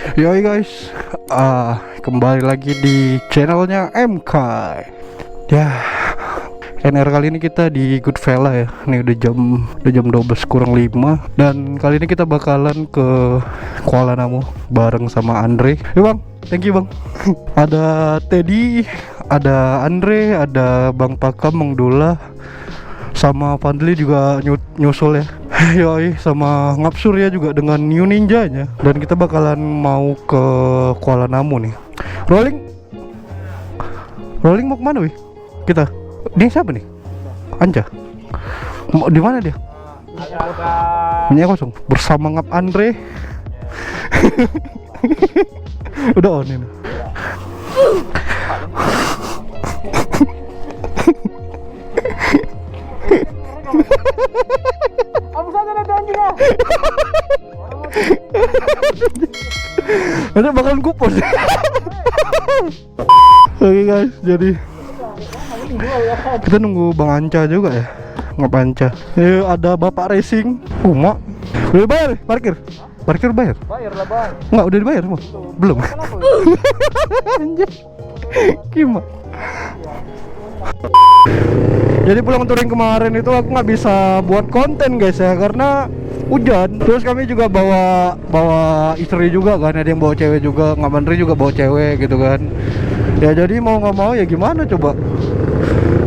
Yoi guys, kembali lagi di channelnya MK. Ya, NR kali ini kita di Goodfella ya. Ini udah jam 12 kurang 5. Dan kali ini kita bakalan ke Kuala Namu bareng sama Andre. Bang, thank you bang. Ada Teddy, ada Andre, ada Bang Pakam, Mang Dula, sama Fadli juga nyusul ya. Yoi, sama Ngapsur ya juga dengan New Ninja-nya. Dan kita bakalan mau ke Kuala Namu nih. Rolling mau kemana wih? Kita? Dia siapa nih? Anja? Mau di mana dia? Minyak kosong bersama Ngap Andre. Udah on ini. Nanti bakalan kupon. Oke guys, jadi kita nunggu Bang Anca juga ya. Ngap Anca. Ada Bapak Racing. Mak. Udah bayar parkir? Parkir bayar? Bayar lah bang. Enggak, udah dibayar semua? Belum. Anjir. Gimana? Jadi pulang touring kemarin itu aku nggak bisa buat konten guys ya, karena hujan. Terus kami juga bawa istri juga kan, ada yang bawa cewek juga, nggak Mandri juga bawa cewek gitu kan. Ya jadi mau nggak mau ya gimana coba.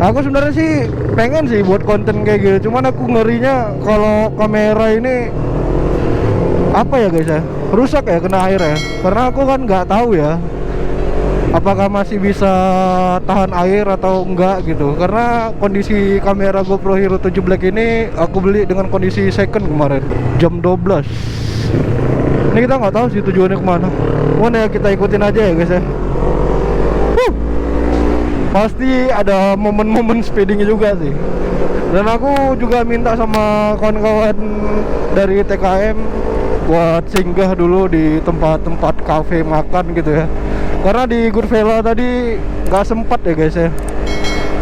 Aku sebenarnya sih pengen sih buat konten kayak gitu, cuman aku ngerinya kalau kamera ini apa ya guys ya, rusak ya kena air ya. Karena aku kan nggak tahu ya apakah masih bisa tahan air atau enggak gitu. Karena kondisi kamera GoPro Hero 7 Black ini aku beli dengan kondisi second kemarin jam 12. Ini kita nggak tahu sih tujuannya kemana. Mana ya, kita ikutin aja ya guys ya. Pasti ada momen-momen speeding juga sih. Dan aku juga minta sama kawan-kawan dari TKM buat singgah dulu di tempat-tempat kafe makan gitu ya. Karena di Goodfella tadi nggak sempat ya guys ya,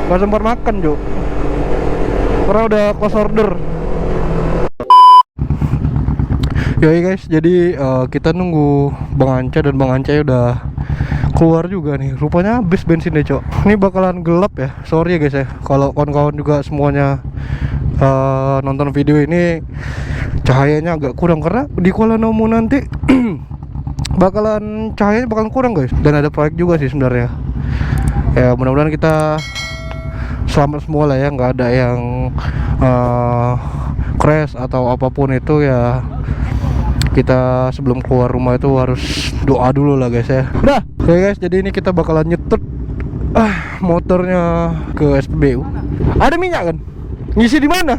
nggak sempat makan Jo, karena udah close order. Yoi guys, jadi kita nunggu Bang Anca, dan Bang Anca udah keluar juga nih. Rupanya habis bensin deh Cok. Ini bakalan gelap ya, sorry ya guys ya kalau kawan-kawan juga semuanya nonton video ini cahayanya agak kurang, karena di Kuala Namu nanti cahayanya bakalan kurang guys. Dan ada proyek juga sih sebenarnya. Ya mudah-mudahan kita selamat semua lah ya, nggak ada yang crash atau apapun itu ya. Kita sebelum keluar rumah itu harus doa dulu lah guys ya. Udah, oke guys, jadi ini kita bakalan nyetut motornya ke SPBU. Ada minyak kan? Ngisi di mana?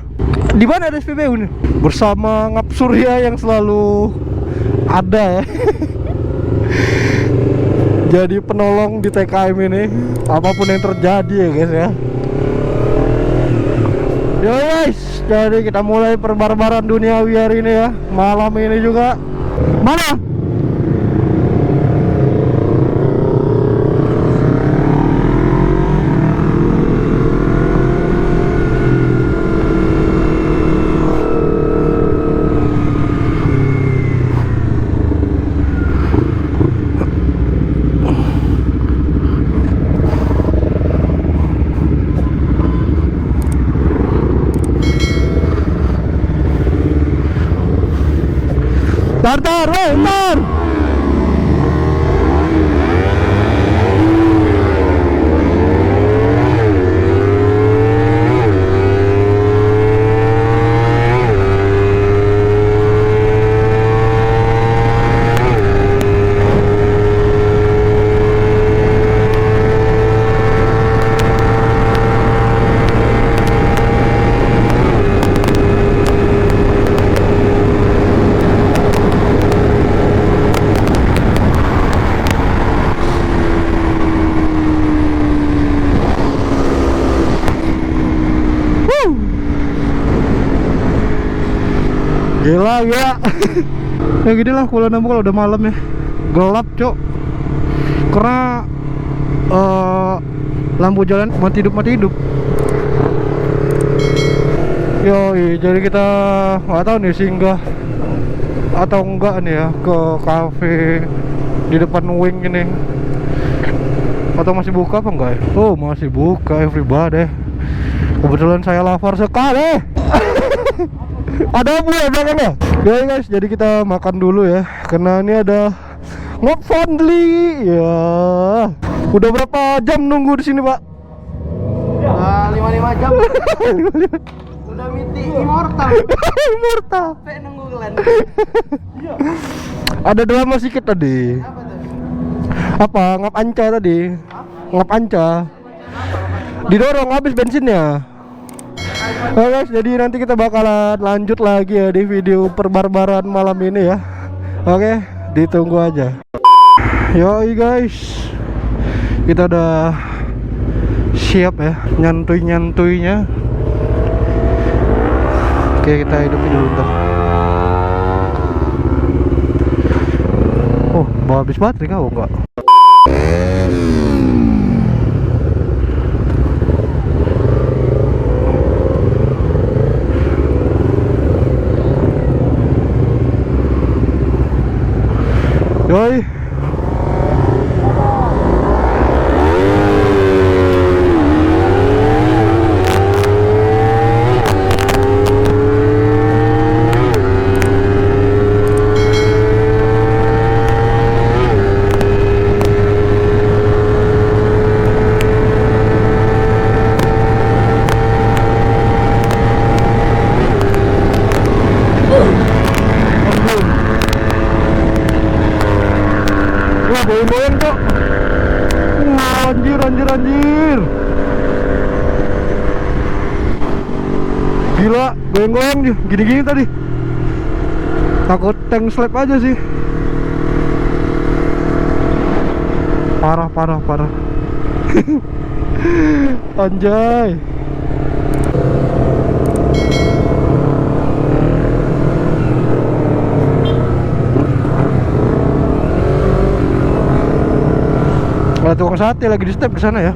Di mana ada SPBU nih? Bersama Ngap Surya yang selalu ada ya. Jadi penolong di TKM ini apapun yang terjadi ya guys ya. Yo guys, jadi kita mulai perbarbaran duniawi hari ini ya. Malam ini juga. Mana? Tar, weh, tar. Gila. Ya gini lah Kuala Namu kalau udah malam ya, gelap Cok. Karena lampu jalan mati hidup. Yoi, jadi kita nggak tahu nih singgah atau enggak nih ya ke cafe di depan Wing ini. Atau masih buka apa enggak ya? Oh masih buka everybody. Kebetulan saya lapar sekali. Ada apa ya belakangnya? Ya guys, jadi kita makan dulu ya. Karena ini ada Ngop Fondly. Ya. Udah berapa jam nunggu di sini, Pak? 5 jam. Udah meeting immortal. Immortal. Sampai nunggu kalian. Ada drama sedikit tadi. Apa tuh? Apa? Ngap anca tadi. Ngap anca. Didorong habis bensinnya. Oke guys, jadi nanti kita bakalan lanjut lagi ya di video perbarbaran malam ini ya. Oke, ditunggu aja. Yoi guys, kita udah siap ya nyantuy-nyantuinya. Oke, kita hidupin dulu bentar. Oh, mau habis baterai kau enggak? Yoi. Goyang-goyang kok. Anjir. Gila, goyang-goyang nih, gini-gini tadi. Takut tank slap aja sih. Parah. Anjay. Ada tukang sate lagi di step di sana ya.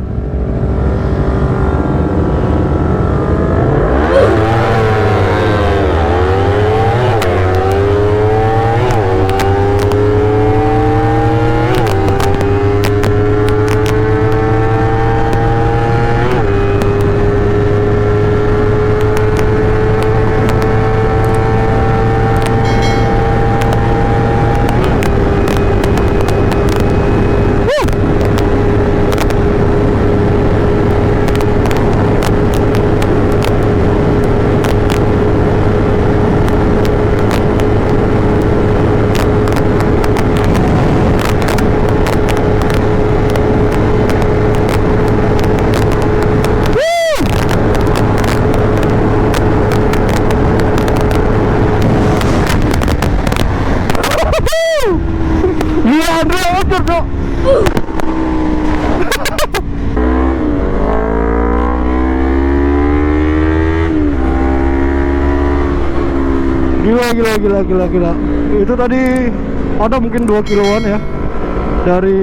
Gila Andre, ojor dok. Gila. Itu tadi ada mungkin 2 kiloan ya dari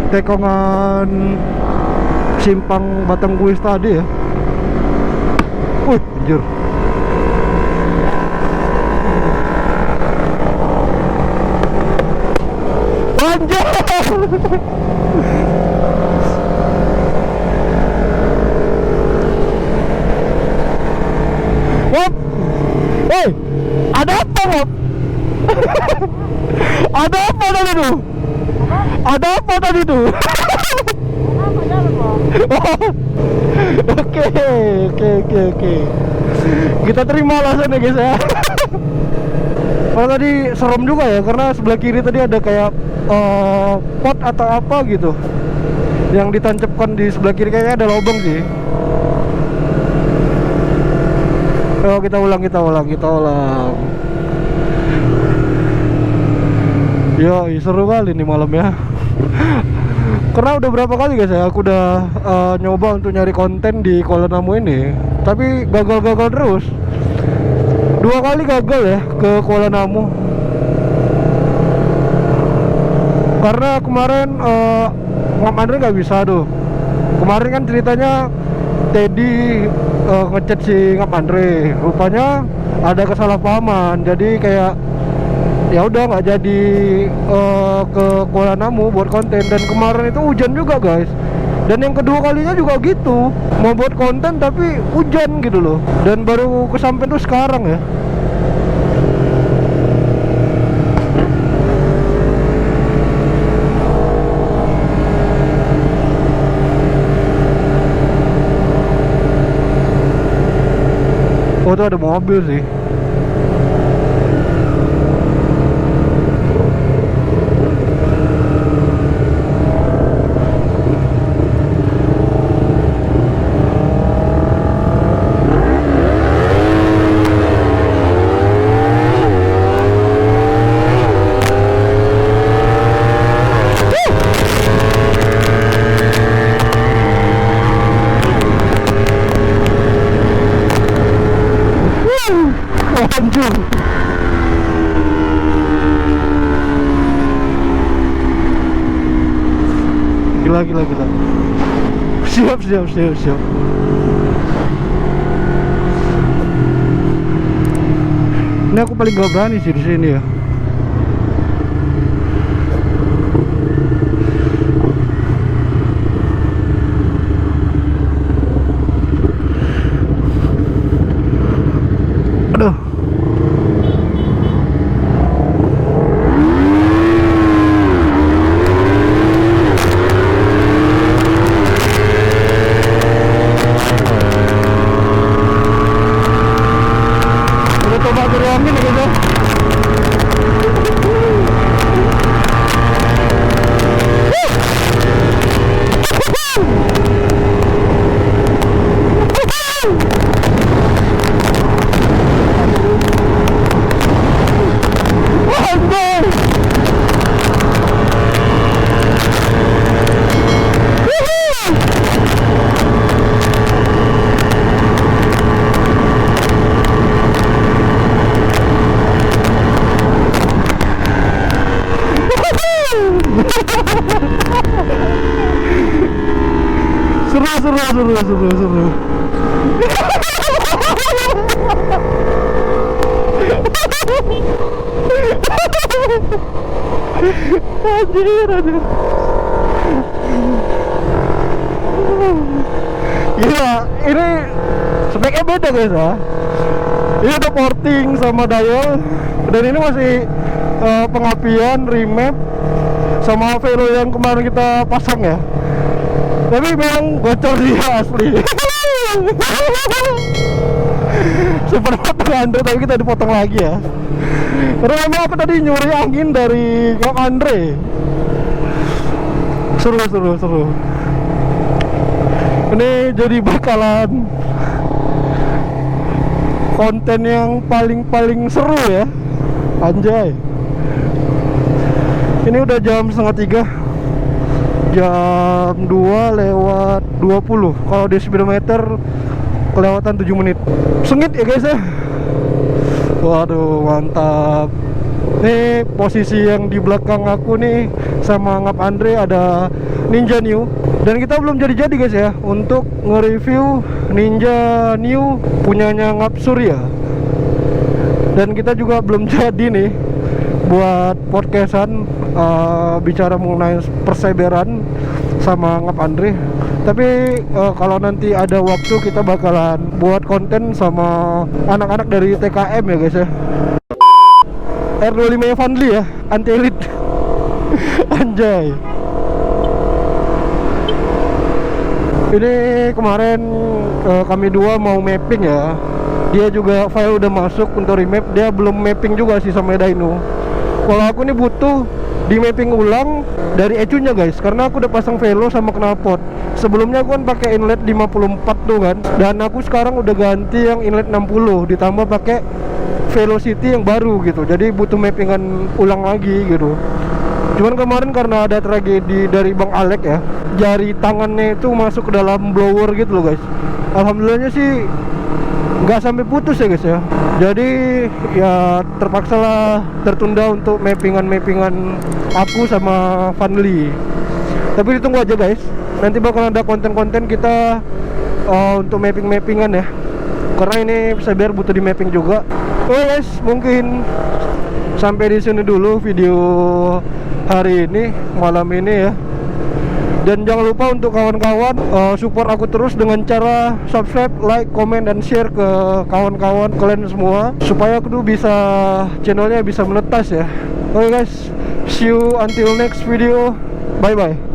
tekongan simpang Batang Kuis tadi ya. Wih, anjir. Wop, hey, ada apa Wop? Ada apa tadi tuh? Ada apa tadi tuh? Oke. Kita terima alasannya guys ya. Kalau tadi serem juga ya, karena sebelah kiri tadi ada kayak pot atau apa gitu yang ditancapkan di sebelah kiri, kayaknya ada lubang sih. Oh, kita ulang. Yo, seru kali nih malam ya. Karena udah berapa kali guys ya aku udah nyoba untuk nyari konten di Kuala Namu ini, tapi gagal terus. 2 kali gagal ya ke Kuala Namu. Karena kemarin Ngap Andre nggak bisa tuh. Kemarin kan ceritanya Teddy ngechat si Ngap Andre, rupanya ada kesalahpahaman. Jadi kayak ya udah nggak jadi ke Kuala Namu buat konten. Dan kemarin itu hujan juga guys, dan yang kedua kalinya juga gitu, mau buat konten tapi hujan gitu loh, dan baru kesampean tuh sekarang ya. Oh tuh ada mobil sih. Anjir. Gila. Siap. Ini aku paling gak berani sih di sini ya. Aduh. Udah coba dari angin ya guys. Seru. Anjir. Gila, ini speknya beda guys ya. Ini udah porting sama dial, dan ini masih pengapian, remap sama velo yang kemarin kita pasang ya. Tapi memang bocor dia asli. Super potong Andre, tapi kita dipotong lagi ya. Karena memang aku tadi nyuri angin dari Ngap Andre. Seru. Ini jadi bakalan konten yang paling seru ya. Anjay. Ini udah jam 2:30. Jam 2:20. Kalau di speedometer kelewatan 7 menit. Sengit ya guys ya. Waduh, mantap. Nih posisi yang di belakang aku nih sama Ngap Andre ada Ninja New. Dan kita belum jadi guys ya untuk nge-review Ninja New punyanya Ngap Surya. Dan kita juga belum jadi nih buat podcastan bicara mengenai perseberan sama Ngap Andre. Tapi kalau nanti ada waktu kita bakalan buat konten sama anak-anak dari TKM ya guys ya. R25 nya Fandli ya, anti elite. Anjay. Ini kemarin kami dua mau mapping ya. Dia juga file udah masuk untuk remap. Dia belum mapping juga sih sama Dyno. Kalau aku nih butuh di mapping ulang dari ECU-nya guys, karena aku udah pasang velo sama knalpot. Sebelumnya aku kan pakai inlet 54 tuh kan, dan aku sekarang udah ganti yang inlet 60 ditambah pakai velocity yang baru gitu. Jadi butuh mappingan ulang lagi gitu. Cuman kemarin karena ada tragedi dari Bang Alek ya, jari tangannya itu masuk ke dalam blower gitu loh guys. Alhamdulillahnya sih nggak sampai putus ya guys ya. Jadi ya terpaksa lah tertunda untuk mappingan aku sama Vanli. Tapi ditunggu aja guys, nanti bakal ada konten-konten kita untuk mappingan ya, karena ini saya biar butuh di mapping juga. Oke guys, mungkin sampai di sini dulu video hari ini, malam ini ya. Dan jangan lupa untuk kawan-kawan support aku terus dengan cara subscribe, like, comment, dan share ke kawan-kawan kalian semua supaya aku tuh bisa channelnya bisa menetas ya. Oke guys, see you until next video. Bye bye.